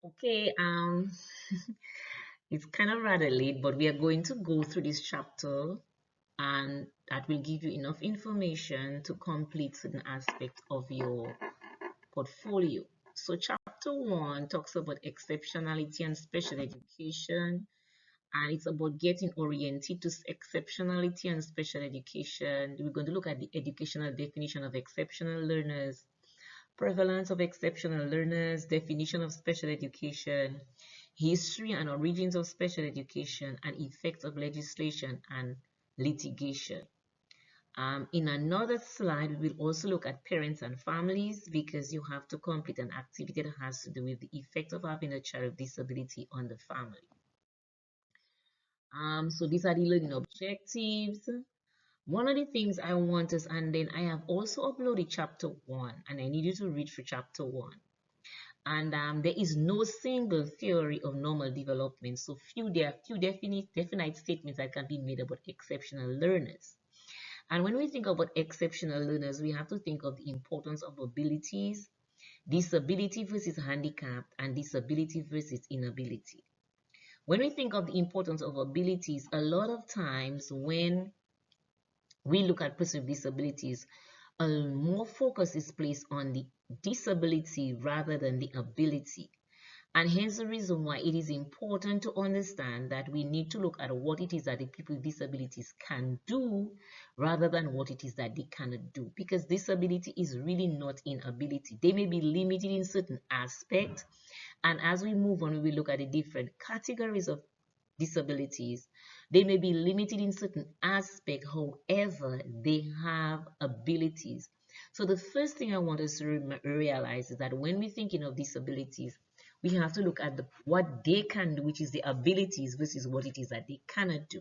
Okay, it's kind of rather late, but we are going to go through this chapter and that will give you enough information to complete certain aspects of your portfolio. So chapter 1 talks about exceptionality and special education, and it's about getting oriented to exceptionality and special education. We're going to look at the educational definition of exceptional learners, prevalence of exceptional learners, definition of special education, history and origins of special education, and effects of legislation and litigation. In another slide, we will also look at parents and families because you have to complete an activity that has to do with the effect of having a child with disability on the family. So these are the learning objectives. One of the things I want is, and then I have also uploaded chapter 1, and I need you to read for chapter 1. And there is no single theory of normal development. So there are few definite statements that can be made about exceptional learners. And when we think about exceptional learners, we have to think of the importance of abilities, disability versus handicap, and disability versus inability. When we think of the importance of abilities, a lot of times when we look at persons with disabilities, more focus is placed on the disability rather than the ability. And hence the reason why it is important to understand that we need to look at what it is that the people with disabilities can do rather than what it is that they cannot do. Because disability is really not inability. They may be limited in certain aspects. And as we move on, we will look at the different categories of disabilities. They may be limited in certain aspects, however, they have abilities. So the first thing I want us to realize is that when we're thinking of disabilities, we have to look at what they can do, which is the abilities versus what it is that they cannot do.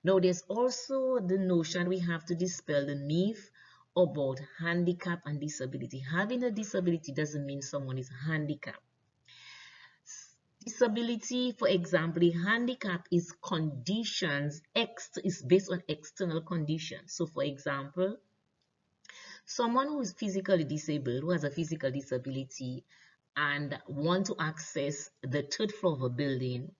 Now, there's also the notion we have to dispel the myth about handicap and disability. Having a disability doesn't mean someone is handicapped. Disability, for example, the handicap is conditions, is based on external conditions. So, for example, someone who is physically disabled, who has a physical disability, and want to access the third floor of a building,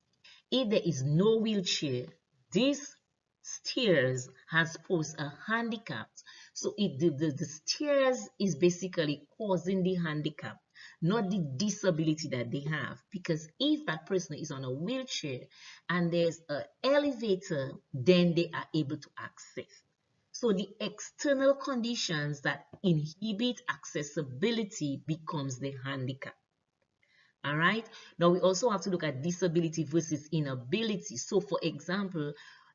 if there is no wheelchair, this stairs has posed a handicap. So if the stairs is basically causing the handicap, not the disability that they have. Because if that person is on a wheelchair and there's an elevator, then they are able to access. So the external conditions that inhibit accessibility becomes the handicap. All right. Now we also have to look at disability versus inability. So for example,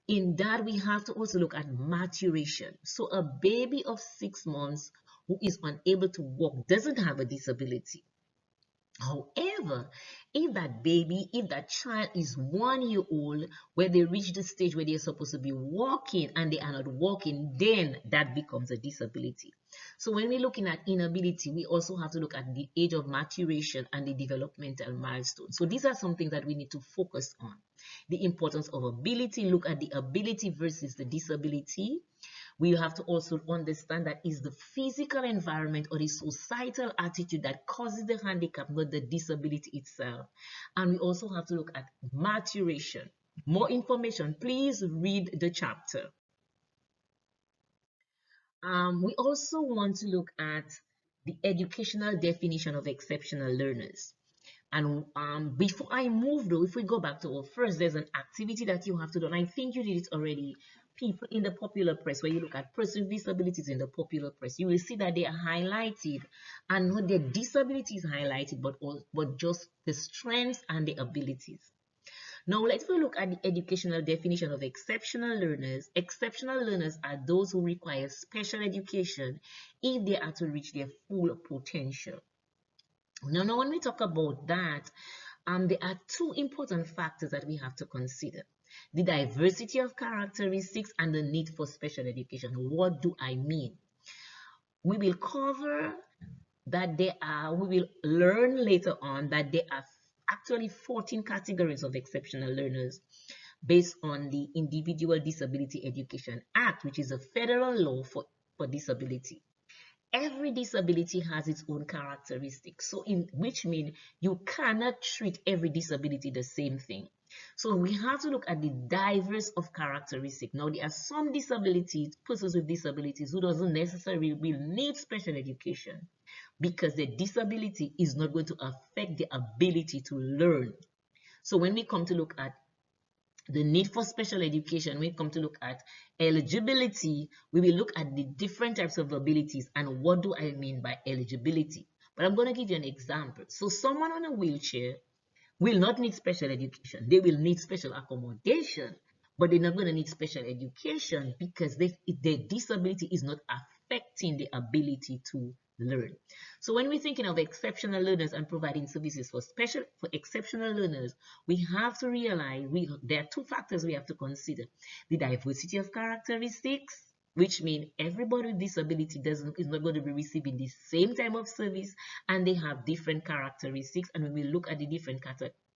in that we have to also look at maturation. So a baby of 6 months who is unable to walk doesn't have a disability. However, if that child is 1 year old, where they reach the stage where they're supposed to be walking and they are not walking, then that becomes a disability. So when we're looking at inability, we also have to look at the age of maturation and the developmental milestones. So these are some things that we need to focus on. The importance of ability, look at the ability versus the disability. We have to also understand that is the physical environment or the societal attitude that causes the handicap, not the disability itself. And we also have to look at maturation. More information, please read the chapter. We also want to look at the educational definition of exceptional learners. And before I move though, if we go back to our first, there's an activity that you have to do, and I think you did it already. People in the popular press, where you look at persons with disabilities in the popular press, you will see that they are highlighted, and not their disabilities highlighted, but just the strengths and the abilities. Now let's look at the educational definition of exceptional learners. Exceptional learners are those who require special education if they are to reach their full potential. Now, when we talk about that, there are two important factors that we have to consider. The diversity of characteristics and the need for special education. What do I mean? We will cover that we will learn later on that there are actually 14 categories of exceptional learners based on the Individual Disability Education Act, which is a federal law for disability. every disability has its own characteristics. So which means you cannot treat every disability the same thing. So we have to look at the diverse of characteristics. Now there are some disabilities, persons with disabilities who doesn't necessarily will need special education because the disability is not going to affect the ability to learn. So when we come to look at the need for special education, when we come to look at eligibility, we will look at the different types of abilities and what do I mean by eligibility. But I'm going to give you an example. So someone on a wheelchair will not need special education. They will need special accommodation, but they're not going to need special education because their disability is not affecting the ability to learn. So when we're thinking of exceptional learners and providing services for exceptional learners, we have to realize there are two factors we have to consider: the diversity of characteristics, which means everybody with disability is not going to be receiving the same type of service, and they have different characteristics, and we will look at the different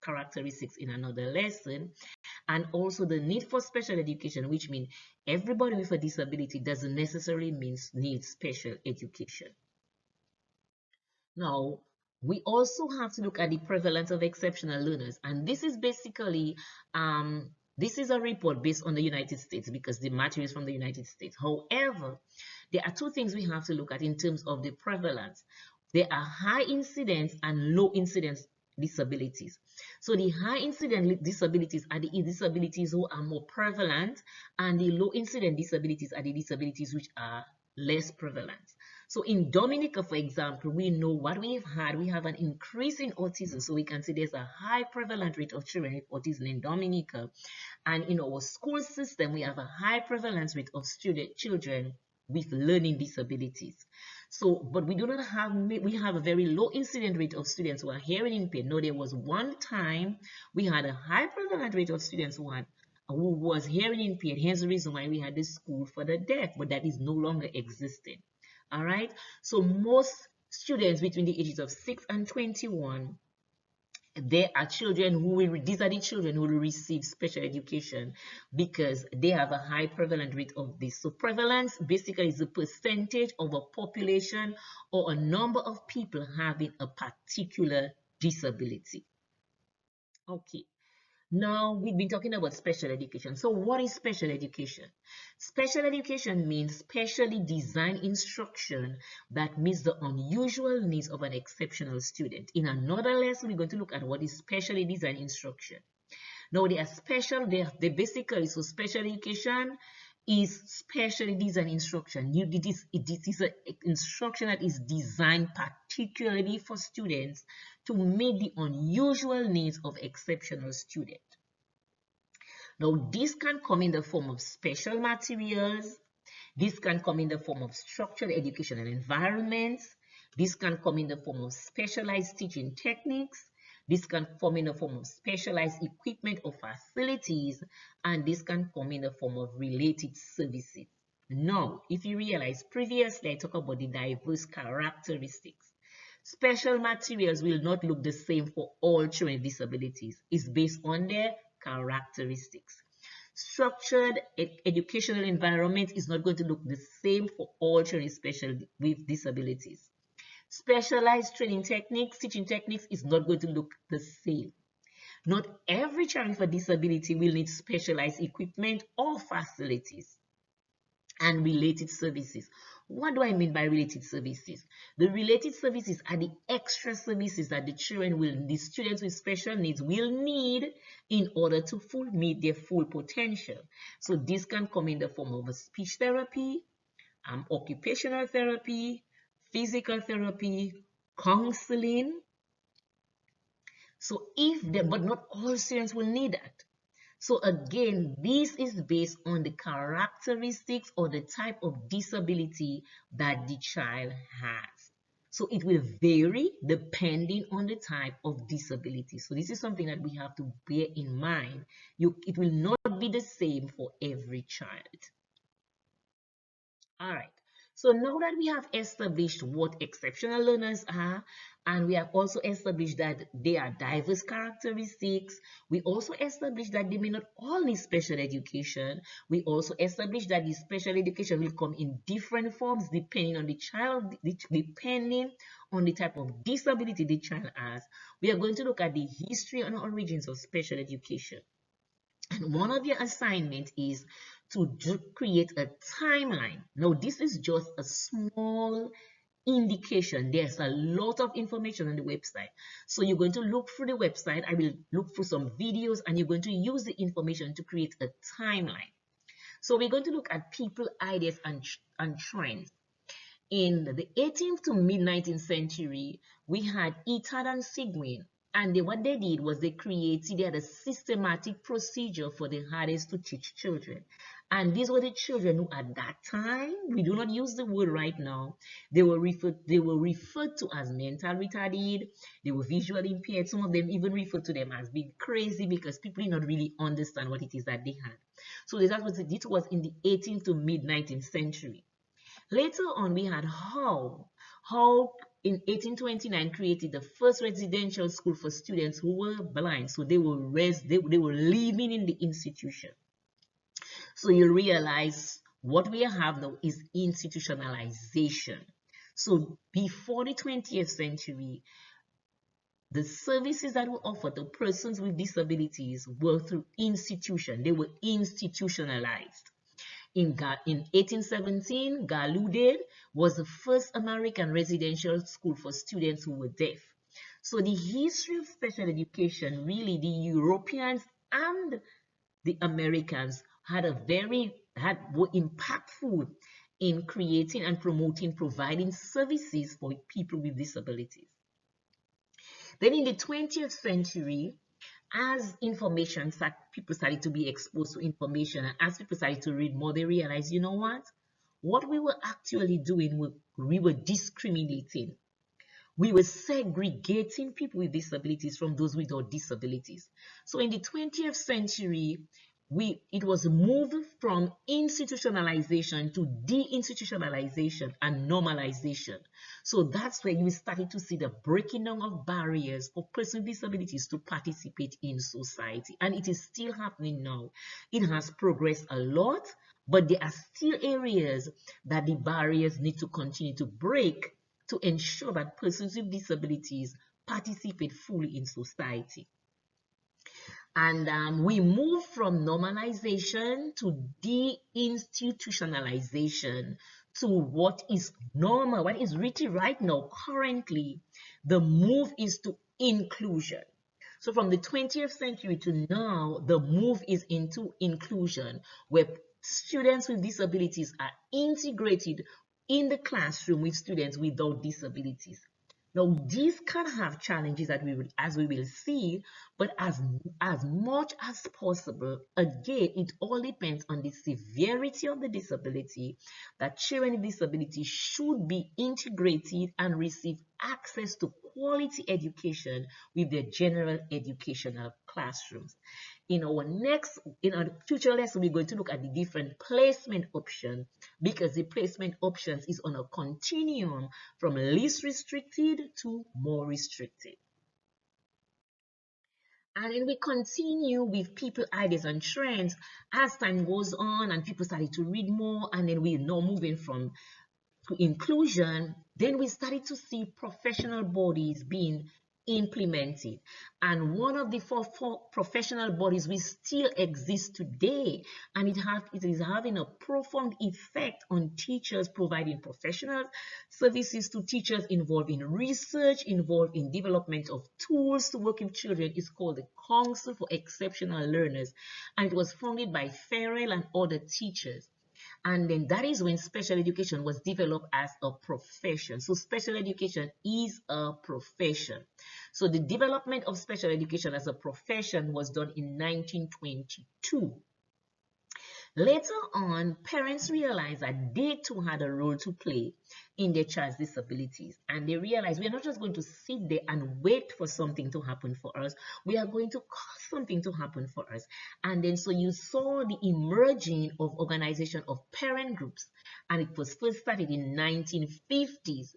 characteristics in another lesson. And also the need for special education, which means everybody with a disability doesn't necessarily mean need special education. Now, we also have to look at the prevalence of exceptional learners, and this is basically this is a report based on the United States because the material is from the United States. However, there are two things we have to look at in terms of the prevalence. There are high incidence and low incidence disabilities. So the high incident disabilities are the disabilities who are more prevalent, and the low incident disabilities are the disabilities which are less prevalent. So in Dominica, for example, we know what we've had. We have an increase in autism. So we can see there's a high prevalent rate of children with autism in Dominica. And in our school system, we have a high prevalence rate of children with learning disabilities. So, but we do not have, we have a very low incident rate of students who are hearing impaired. No, there was one time we had a high prevalent rate of students who was hearing impaired. Hence the reason why we had the school for the deaf, but that is no longer existing. All right. So most students between the ages of 6 and 21, there are children who will, these are the children who will receive special education because they have a high prevalent rate of this. So prevalence basically is the percentage of a population or a number of people having a particular disability. Okay. Now, we've been talking about special education. So what is special education? Special education means specially designed instruction that meets the unusual needs of an exceptional student. In another lesson, we're going to look at what is specially designed instruction. Now, they are special, they basically, so special education is specially designed instruction. It is an instruction that is designed particularly for students to meet the unusual needs of exceptional students. Now, this can come in the form of special materials. This can come in the form of structured educational environments. This can come in the form of specialized teaching techniques. This can come in the form of specialized equipment or facilities. And this can come in the form of related services. Now, if you realize previously I talked about the diverse characteristics. Special materials will not look the same for all children with disabilities. It's based on their characteristics. Structured educational environment is not going to look the same for all children with disabilities. Specialized training techniques, teaching techniques is not going to look the same. Not every child with a disability will need specialized equipment or facilities and related services. What do I mean by related services? The related services are the extra services that the students with special needs will need in order to meet their full potential. So this can come in the form of a speech therapy, occupational therapy, physical therapy, counseling. So but not all students will need that. So again, this is based on the characteristics or the type of disability that the child has. So it will vary depending on the type of disability. So this is something that we have to bear in mind. It will not be the same for every child. All right. So now that we have established what exceptional learners are, and we have also established that they are diverse characteristics, we also established that they may not all need special education. We also established that the special education will come in different forms depending on the child, depending on the type of disability the child has. We are going to look at the history and origins of special education. And one of your assignments is to create a timeline. Now, this is just a small indication. There's a lot of information on the website. So you're going to look through the website. I will look through some videos, and you're going to use the information to create a timeline. So we're going to look at people, ideas, and trends. In the 18th to mid-19th century, we had Etard and Sigwin, and what they did was they had a systematic procedure for the hardest to teach children. And these were the children who at that time, we do not use the word right now, they were referred to as mental retarded, they were visually impaired. Some of them even referred to them as being crazy because people did not really understand what it is that they had. So this was in the 18th to mid-19th century. Later on, we had Howe. Howe in 1829 created the first residential school for students who were blind. So they were living in the institution. So you realize what we have now is institutionalization. So before the 20th century, the services that were offered to persons with disabilities were through institution. They were institutionalized. In 1817, Gallaudet was the first American residential school for students who were deaf. So the history of special education, really the Europeans and the Americans were impactful in creating and providing services for people with disabilities. Then in the 20th century, as people started to be exposed to information, and as people started to read more, they realized, you know what we were actually doing, we were discriminating. We were segregating people with disabilities from those without disabilities. So in the 20th century, it was moved from institutionalization to deinstitutionalization and normalization. So that's where you started to see the breaking down of barriers for persons with disabilities to participate in society. And it is still happening now. It has progressed a lot, but there are still areas that the barriers need to continue to break to ensure that persons with disabilities participate fully in society. And we move from normalization to deinstitutionalization to what is normal, what is written right now. Currently, the move is to inclusion. So from the 20th century to now, the move is into inclusion, where students with disabilities are integrated in the classroom with students without disabilities. Now, these can have challenges that as we will see, but as much as possible, again, it all depends on the severity of the disability, that children with disabilities should be integrated and receive access to quality education with their general educational classrooms. In our future lesson, we're going to look at the different placement options, because the placement options is on a continuum from least restricted to more restricted. And then we continue with people, ideas, and trends as time goes on and people started to read more, and then we're now moving from to inclusion. Then we started to see professional bodies being implemented, and one of the four professional bodies will still exist today, and it is having a profound effect on teachers, providing professional services to teachers involved in research, involved in development of tools to work with children. It's called the Council for Exceptional Learners, and it was founded by Farrell and other teachers. And then that is when special education was developed as a profession. So special education is a profession. So the development of special education as a profession was done in 1922. Later on, parents realized that they too had a role to play in their child's disabilities. And they realized we're not just going to sit there and wait for something to happen for us. We are going to cause something to happen for us. And then so you saw the emerging of organization of parent groups. And it was first started in 1950s.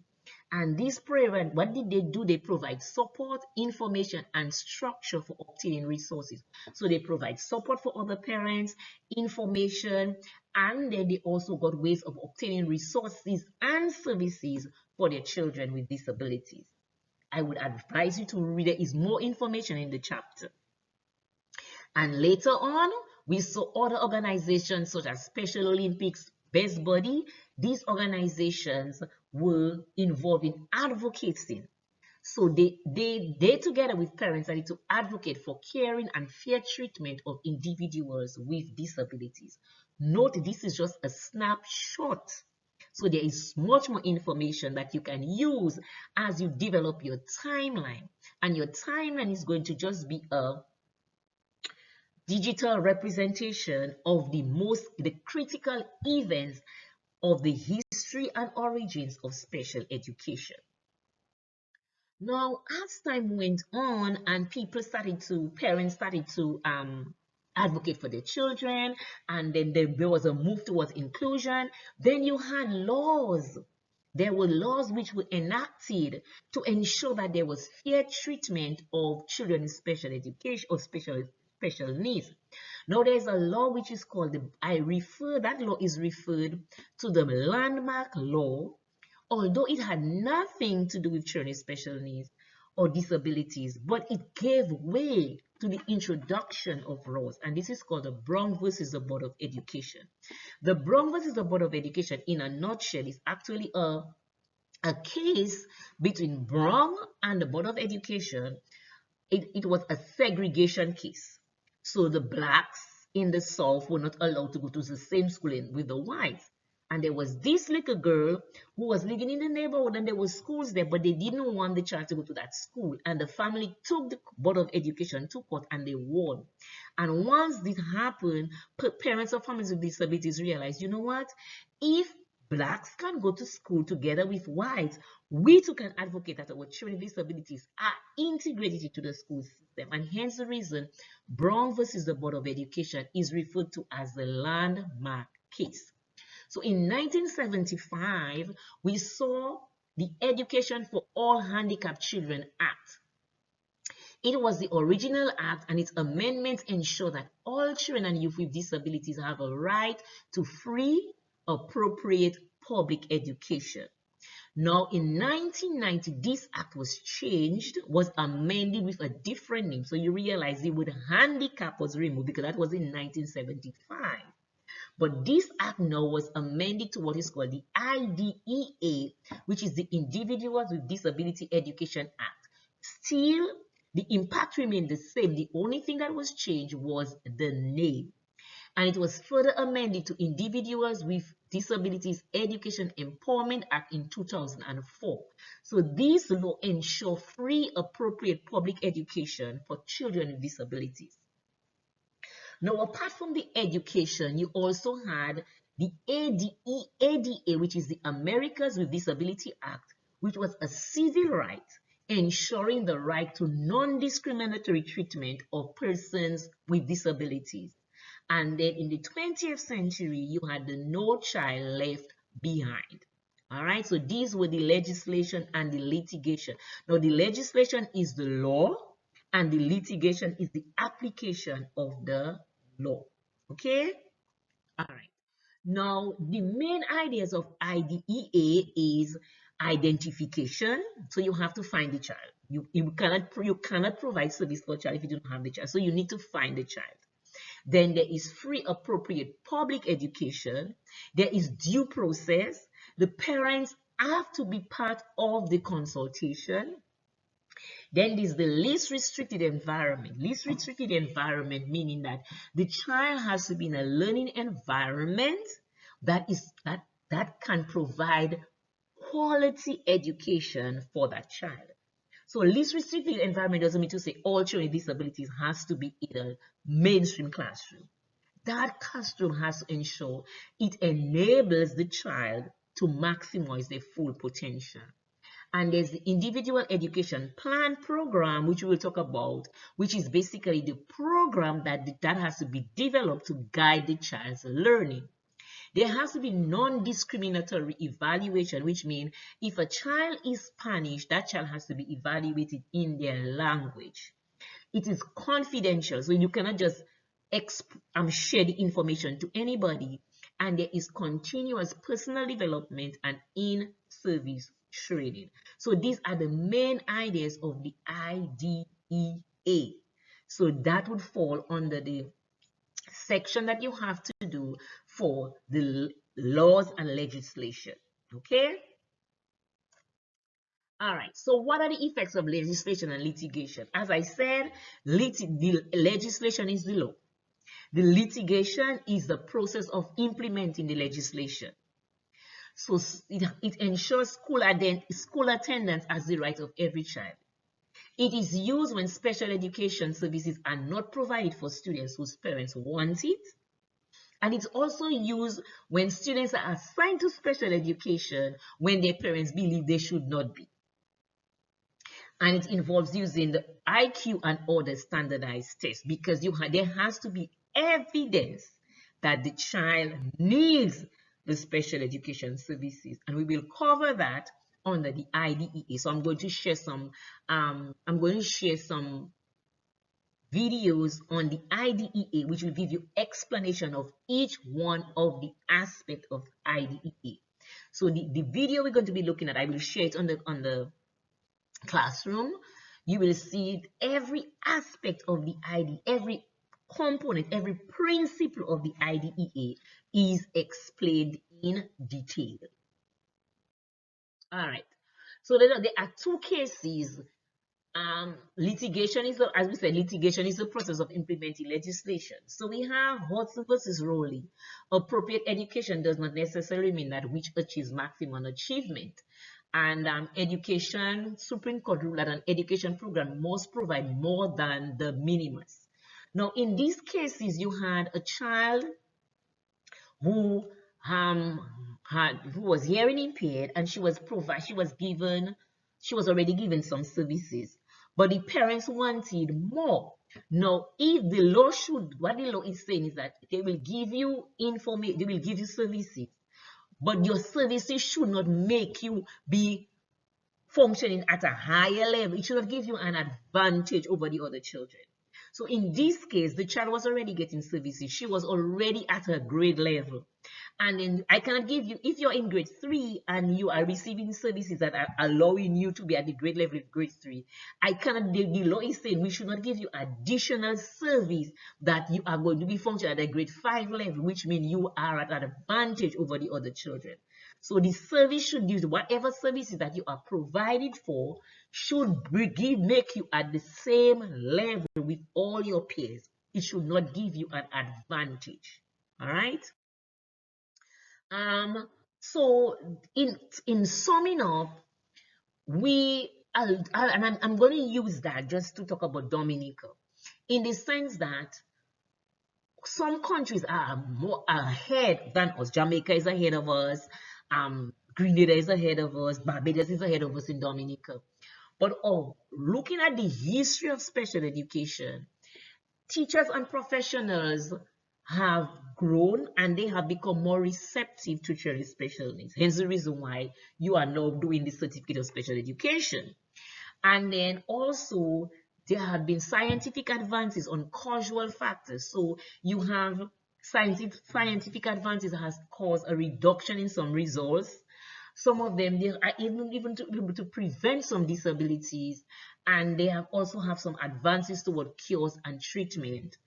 And this program, what did they do? They provide support, information, and structure for obtaining resources. So they provide support for other parents, information, and then they also got ways of obtaining resources and services for their children with disabilities. I would advise you to read. There is more information in the chapter. And later on, we saw other organizations such as Special Olympics, Best Buddy. These organizations were involved in advocating. So they together with parents started to advocate for caring and fair treatment of individuals with disabilities. Note this is just a snapshot. So there is much more information that you can use as you develop your timeline. And your timeline is going to just be a digital representation of the critical events of the history and origins of special education. Now, as time went on and parents started to advocate for their children, and then there was a move towards inclusion, then you had laws. There were laws which were enacted to ensure that there was fair treatment of children in special education or special needs. Now there's a law which is called that law is referred to the landmark law, although it had nothing to do with children with special needs or disabilities, but it gave way to the introduction of laws, and this is called the Brown versus the Board of Education. The Brown versus the Board of Education, in a nutshell, is actually a case between Brown and the Board of Education. It was a segregation case. So the blacks in the South were not allowed to go to the same school with the whites. And there was this little girl who was living in the neighborhood, and there were schools there, but they didn't want the child to go to that school. And the family took the Board of Education to court, and they won. And once this happened, parents of families with disabilities realized, you know what? If blacks can go to school together with whites, we too can advocate that our children with disabilities are integrated into the school system. And hence the reason Brown versus the Board of Education is referred to as the landmark case. So in 1975, we saw the Education for All Handicapped Children Act. It was the original act, and its amendments ensure that all children and youth with disabilities have a right to free, appropriate public education. Now, in 1990, this act was amended with a different name. So you realize the word handicap was removed because that was in 1975. But this act now was amended to what is called the IDEA, which is the Individuals with Disability Education Act. Still, the impact remained the same. The only thing that was changed was the name. And it was further amended to Individuals with Disabilities Education Empowerment Act in 2004. So these laws ensure free, appropriate public education for children with disabilities. Now, apart from the education, you also had the ADA, which is the Americans with Disability Act, which was a civil right ensuring the right to non-discriminatory treatment of persons with disabilities. And then in the 20th century, you had the No Child Left Behind. All right, so these were the legislation and the litigation. Now, the legislation is the law, and the litigation is the application of the law. Okay? All right. Now, the main ideas of IDEA is identification. So you have to find the child. You cannot provide service for a child if you don't have the child. So you need to find the child. Then there is free, appropriate public education. There is due process. The parents have to be part of the consultation. Then there's the least restricted environment. Least restricted environment meaning that the child has to be in a learning environment that can provide quality education for that child. So least restricted environment doesn't mean to say all children with disabilities has to be in a mainstream classroom. that classroom has to ensure it enables the child to maximize their full potential. And there's the individual education plan program, which we will talk about, which is basically the program that has to be developed to guide the child's learning. There has to be non-discriminatory evaluation, which means if a child is Spanish, that child has to be evaluated in their language. It is confidential, so you cannot just share the information to anybody. And there is continuous personal development and in-service training. So these are the main ideas of the IDEA. So that would fall under the section that you have to do for the laws and legislation. Okay? All right, so what are the effects of legislation and litigation? As I said, the legislation is the law. The litigation is the process of implementing the legislation. So it ensures school attendance as the right of every child. It is used when special education services are not provided for students whose parents want it. And it's also used when students are assigned to special education when their parents believe they should not be. And it involves using the IQ and other standardized tests because there has to be evidence that the child needs the special education services, and we will cover that under the IDEA. So I'm going to share some videos on the IDEA, which will give you explanation of each one of the aspects of IDEA. So the video we're going to be looking at, I will share it on the classroom. You will see every aspect of the IDEA, every component, every principle of the IDEA is explained in detail. All right. So there are two cases. Litigation is, as we said, litigation is the process of implementing legislation. So we have Hudson versus Rowley. Appropriate education does not necessarily mean that which achieves maximum achievement. And Supreme Court ruled that an education program must provide more than the minimum. Now, in these cases, you had a child who was hearing impaired, and she was already given some services, but the parents wanted more. Now, if the law what the law is saying is that they will give you information, they will give you services, but your services should not make you be functioning at a higher level. It should not give you an advantage over the other children. So in this case, the child was already getting services. She was already at her grade level. And then I cannot give you, if you're in grade 3 and you are receiving services that are allowing you to be at the grade level of grade 3, the law is saying we should not give you additional service that you are going to be functioning at a grade 5 level, which means you are at an advantage over the other children. So the service should use whatever services that you are provided for should make you at the same level with all your peers. It should not give you an advantage. All right. So in summing up, I'm going to use that just to talk about Dominica, in the sense that some countries are more ahead than us. Jamaica is ahead of us. Grenada is ahead of us. Barbados is ahead of us in Dominica. But looking at the history of special education, teachers and professionals have grown and they have become more receptive to children's special needs. Hence the reason why you are now doing the certificate of special education. And then also there have been scientific advances on causal factors. So you have scientific advances that has caused a reduction in some results. Some of them, they are even to be able to prevent some disabilities, and they have also have some advances toward cures and treatment.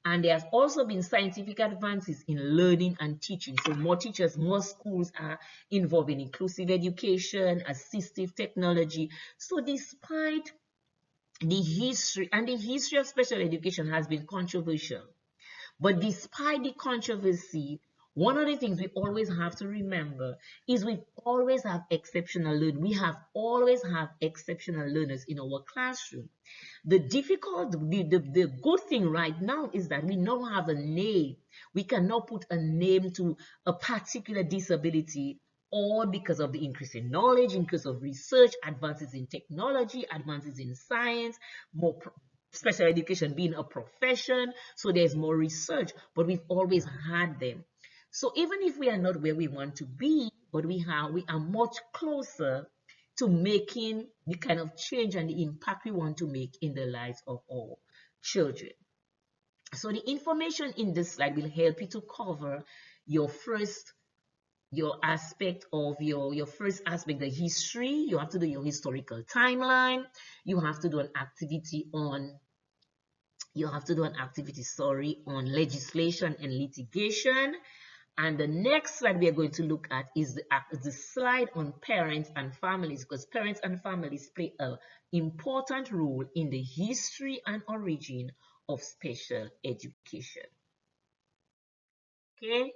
And there has also been scientific advances in learning and teaching. So more teachers, more schools are involved in inclusive education, assistive technology. So despite the history of special education has been controversial, but despite the controversy, One of the things we always have to remember is we always have exceptional learners. We have always have exceptional learners in our classroom. The good thing right now is that we now have a name. We can now put a name to a particular disability, all because of the increase in knowledge, increase of research, advances in technology, advances in science, more special education being a profession. So there's more research, but we've always had them. So even if we are not where we want to be, but we are much closer to making the kind of change and the impact we want to make in the lives of our children. So the information in this slide will help you to cover your aspect of your first aspect, the history. You have to do your historical timeline. You have to do an activity on on legislation and litigation. And the next slide we are going to look at is the slide on parents and families, because parents and families play an important role in the history and origin of special education. Okay,